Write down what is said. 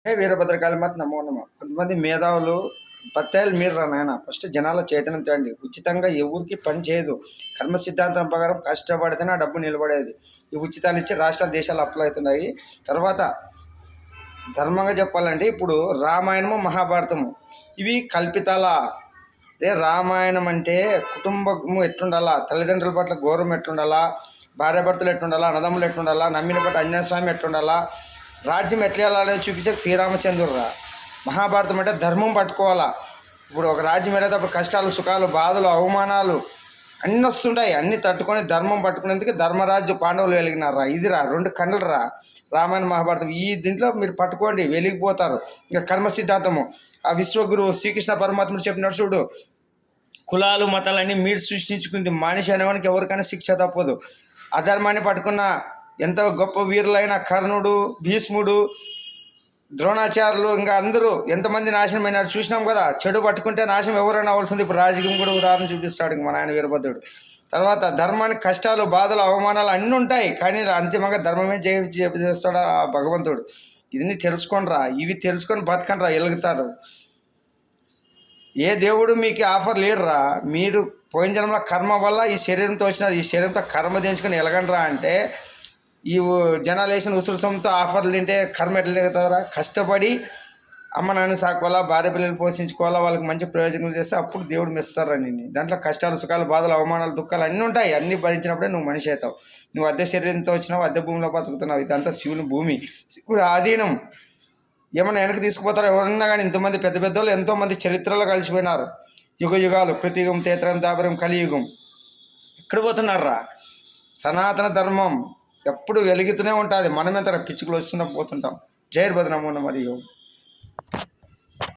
వీరభద్రకాళి నమో నమ. కొంతమంది మేధావులు పత్తాయిలు మీరురా నాయన, ఫస్ట్ జనాల చైతన్యం తేండి. ఉచితంగా ఎవరికి పని చేయదు. కర్మ సిద్ధాంతం ప్రకారం కష్టపడితేనే ఆ డబ్బు నిలబడేది. ఈ ఉచితాలు ఇచ్చి రాష్ట్రాలు దేశాలు అప్పులు అవుతున్నాయి. తర్వాత ధర్మంగా చెప్పాలంటే ఇప్పుడు రామాయణము మహాభారతము ఇవి కల్పితాల. అదే రామాయణం అంటే కుటుంబము ఎట్లుండాలా, తల్లిదండ్రుల పట్ల గౌరవం ఎట్లుండాలా, భార్యాభర్తలు ఎట్లుండాలా, అన్నదమ్ములు ఎట్లుండాలా, నమ్మిన పట్ల అన్యాస్వామి ఎట్లుండాలా, రాజ్యం ఎట్లా వెళ్ళాలని చూపించే శ్రీరామచంద్రుడురా. మహాభారతం అంటే ధర్మం పట్టుకోవాలా. ఇప్పుడు ఒక రాజ్యం వెళ్ళేది అప్పుడు కష్టాలు సుఖాలు బాధలు అవమానాలు అన్నీ వస్తుంటాయి. అన్నీ తట్టుకొని ధర్మం పట్టుకునేందుకు ధర్మరాజు పాండవులు వెలిగినారా. ఇదిరా రెండు కన్నులరా రామాయణ మహాభారతం. ఈ దీంట్లో మీరు పట్టుకోండి, వెలిగిపోతారు. ఇంకా కర్మ సిద్ధాంతము ఆ విశ్వగురువు శ్రీకృష్ణ పరమాత్ముడు చెప్పినట్టు చూడు, కులాలు మతాలన్నీ మీరు సృష్టించుకుంది. మనిషి అనేవానికి ఎవరికైనా శిక్ష తప్పదు. అధర్మాన్ని పట్టుకున్న ఎంత గొప్ప వీరులైన కర్ణుడు, భీష్ముడు, ద్రోణాచార్యులు ఇంకా అందరూ ఎంతమంది నాశనం అయినారు చూసినాం కదా. చెడు పట్టుకుంటే నాశనం ఎవరైనా అవ్వాల్సింది. ఇప్పుడు రాజకీయం కూడా ఉదాహరణ చూపిస్తాడు ఇంక మన ఆయన వీరభద్రుడు. తర్వాత ధర్మానికి కష్టాలు బాధలు అవమానాలు అన్నీ ఉంటాయి, కానీ అంతిమంగా ధర్మమే చేస్తాడు ఆ భగవంతుడు. ఇవన్నీ తెలుసుకోండిరా, ఇవి తెలుసుకొని బతకండిరా, ఎలుగుతారు. ఏ దేవుడు మీకు ఆఫర్ లేడురా. మీరు పోయిన జన్మల కర్మ వల్ల ఈ శరీరంతో వచ్చినారు. ఈ శరీరంతో కర్మ తెంచుకొని ఎలగండిరా అంటే ఈ జనాలు వేసిన ఉసురుసంతో ఆఫర్లు తింటే కర్మ ఎట్లా తిరుగుతారా. కష్టపడి అమ్మ నాన్న సాకోవాలా, భార్య పిల్లలు పోషించుకోవాలా, వాళ్ళకి మంచి ప్రయోజనాలు చేస్తే అప్పుడు దేవుడు మెస్తారా నిన్ను. దాంట్లో కష్టాలు సుఖాలు బాధలు అవమానాలు దుఃఖాలు అన్నీ ఉంటాయి. అన్నీ భరించినప్పుడే నువ్వు మనిషి అవుతావు. నువ్వు అద్దె శరీరంతో వచ్చినావు, అద్దె భూమిలో బతుకుతున్నావు. ఇదంతా శివుని భూమి, శివుడు ఆధీనం. ఏమన్నా వెనక్కి తీసుకుపోతారో ఎవరన్నా కానీ. ఇంతమంది పెద్ద పెద్దోళ్ళు ఎంతోమంది చరిత్రలో కలిసిపోయినారు. యుగ యుగాలు కృతియుగం తేతరం దాపరం కలియుగం. ఎక్కడ పోతున్నారా. సనాతన ధర్మం ఎప్పుడు వెలుగుతూనే ఉంటుంది. మనమెంత పిచ్చుకులు వస్తున్నా పోతుంటాం. జై భద్రమోన మరియు